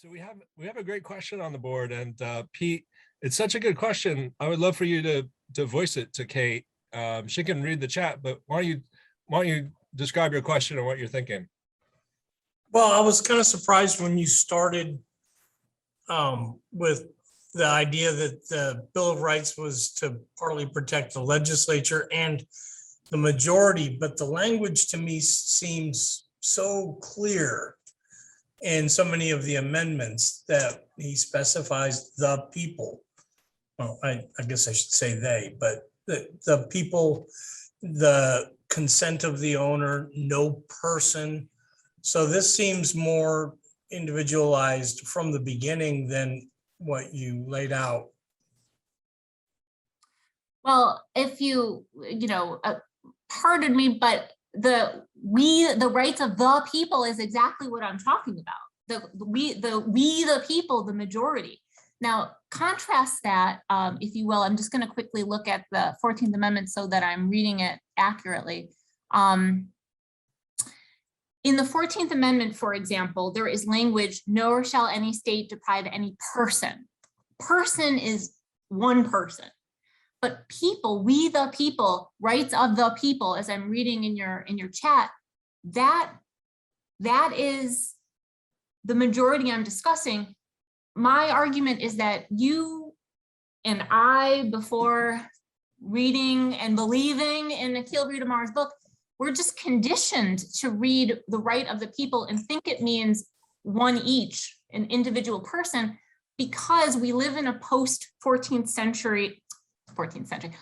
So we have a great question on the board, and Pete, it's such a good question. I would love for you to voice it to Kate. She can read the chat, but why don't you describe your question and what you're thinking? Well, I was kind of surprised when you started with the idea that the Bill of Rights was to partly protect the legislature and the majority, but the language to me seems so clear in so many of the amendments that he specifies the people. Well, I guess I should say they, but the people, the consent of the owner, no person. So this seems more individualized from the beginning than what you laid out. Well, if pardon me, but the rights of the people is exactly what I'm talking about. The people, the majority. Now, contrast that, if you will. I'm just going to quickly look at the 14th Amendment so that I'm reading it accurately. In the 14th Amendment, for example, there is language, nor shall any state deprive any person. Person is one person. But people, we the people, rights of the people, as I'm reading in your chat, that is the majority I'm discussing. My argument is that you and I, before reading and believing in Akhil Reed-Amar's book, we're just conditioned to read the right of the people and think it means one each, an individual person, because we live in a post-14th century,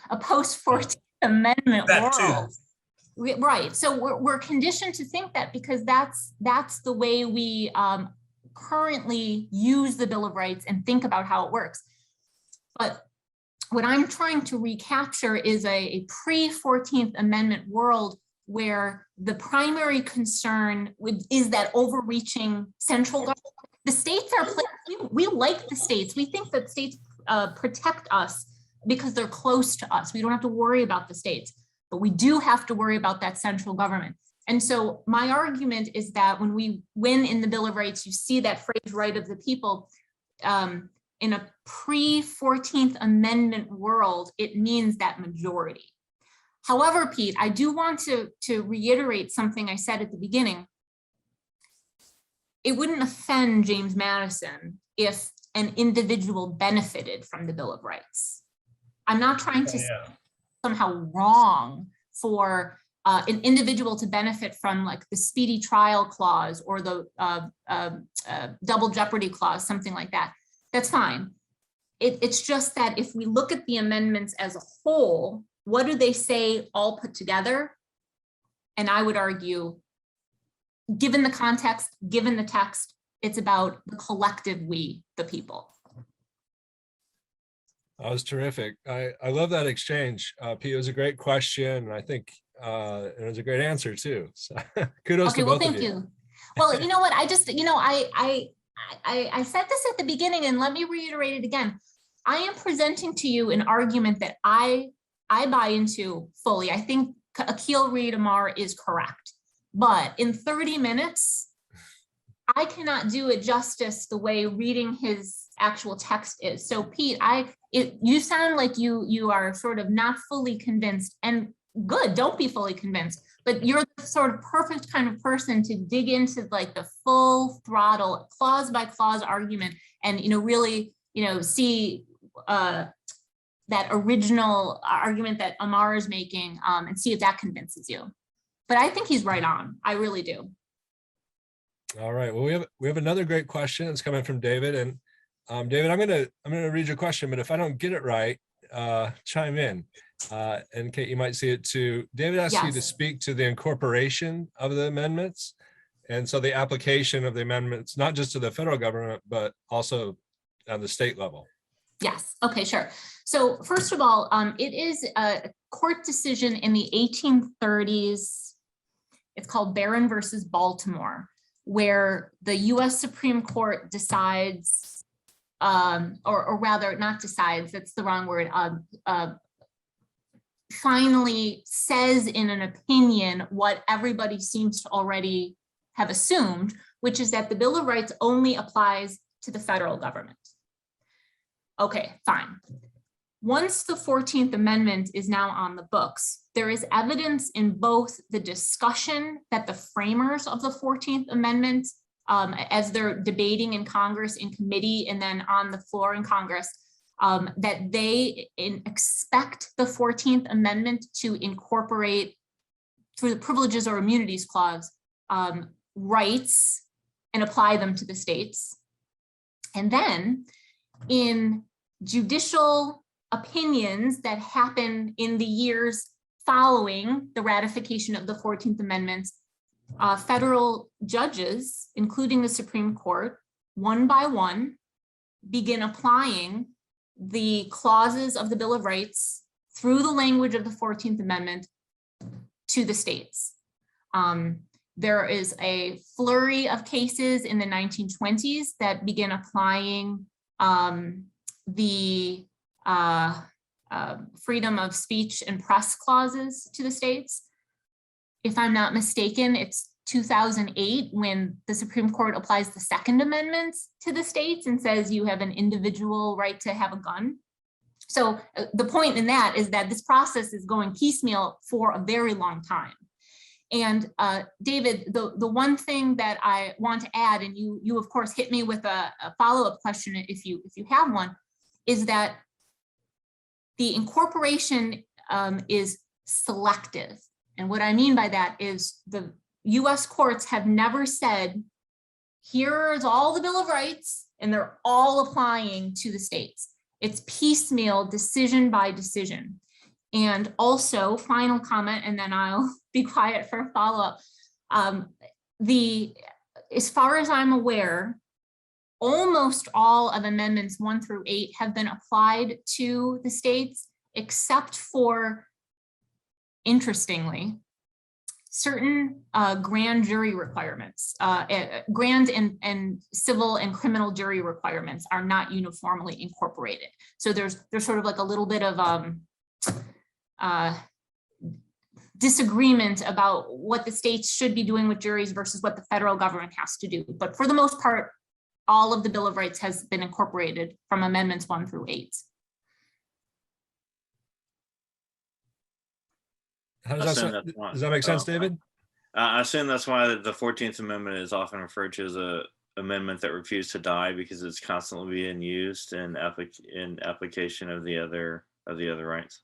a post-14th Amendment world. Right. So we're conditioned to think that because that's the way we currently use the Bill of Rights and think about how it works. But what I'm trying to recapture is a pre-14th Amendment world where the primary concern is that overreaching central government. The states are, we like the states. We think that states protect us because they're close to us. We don't have to worry about the states, but we do have to worry about that central government. And so my argument is that when in the Bill of Rights, you see that phrase, right of the people, in a pre-14th Amendment world, it means that majority. However, Pete, I do want to reiterate something I said at the beginning. It wouldn't offend James Madison if an individual benefited from the Bill of Rights. I'm not trying to say somehow wrong for an individual to benefit from like the speedy trial clause or the double jeopardy clause, something like that. That's fine. It's just that if we look at the amendments as a whole, what do they say all put together? And I would argue, given the context, given the text, it's about the collective we, the people. That was terrific. I love that exchange. Pete, it was a great question. And I think it was a great answer too. So kudos to both of you. Thank you. Well, you know what? I just, I said this at the beginning and let me reiterate it again. I am presenting to you an argument that I buy into fully. I think Akhil Reed-Amar is correct. But in 30 minutes, I cannot do it justice the way reading his actual text is. So Pete, you sound like you are sort of not fully convinced, and good, don't be fully convinced, but you're the sort of perfect kind of person to dig into like the full throttle, clause by clause argument and, really, see that original argument that Amar is making and see if that convinces you. But I think he's right on. I really do. All right. Well, we have another great question. It's coming from David. And David, I'm gonna read your question, but if I don't get it right, chime in. And Kate, you might see it too. David asked you to speak to the incorporation of the amendments. And so the application of the amendments, not just to the federal government, but also on the state level. Yes. Okay, sure. So first of all, it is a court decision in the 1830s. It's called Barron versus Baltimore, where the US Supreme Court decides, or rather not decides, that's the wrong word, finally says in an opinion what everybody seems to already have assumed, which is that the Bill of Rights only applies to the federal government. Okay, fine. Once the 14th Amendment is now on the books, there is evidence in both the discussion that the framers of the 14th Amendment, as they're debating in Congress, in committee, and then on the floor in Congress, that they expect the 14th Amendment to incorporate, through the Privileges or Immunities Clause, rights and apply them to the states. And then in judicial opinions that happen in the years following the ratification of the 14th Amendment, federal judges, including the Supreme Court, one by one, begin applying the clauses of the Bill of Rights through the language of the 14th Amendment to the states. There is a flurry of cases in the 1920s that begin applying the freedom of speech and press clauses to the states. If I'm not mistaken, it's 2008 when the Supreme Court applies the Second Amendment to the states and says you have an individual right to have a gun. So the point in that is that this process is going piecemeal for a very long time. And David, the one thing that I want to add, and you of course hit me with a follow-up question if you have one, is that the incorporation is selective. And what I mean by that is the US courts have never said, here's all the Bill of Rights, and they're all applying to the states. It's piecemeal, decision by decision. And also, final comment, and then I'll be quiet for a follow-up. As far as I'm aware, almost all of amendments 1 through 8 have been applied to the states, except for, interestingly, certain grand jury requirements. Grand and civil and criminal jury requirements are not uniformly incorporated. So there's sort of like a little bit of disagreement about what the states should be doing with juries versus what the federal government has to do. But for the most part, all of the Bill of Rights has been incorporated from amendments 1 through 8. How does that make sense, David? I assume that's why the 14th Amendment is often referred to as a amendment that refused to die, because it's constantly being used in application of the other rights.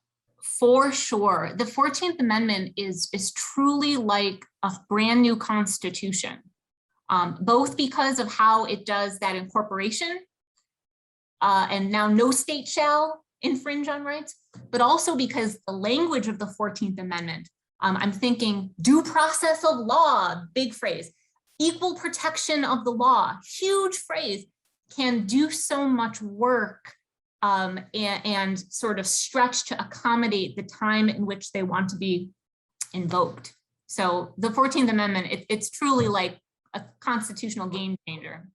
For sure. The 14th Amendment is truly like a brand new constitution, both because of how it does that incorporation, and now no state shall infringe on rights, but also because the language of the 14th Amendment, I'm thinking due process of law, big phrase, equal protection of the law, huge phrase, can do so much work and sort of stretch to accommodate the time in which they want to be invoked. So the 14th Amendment, it's truly like a constitutional game changer.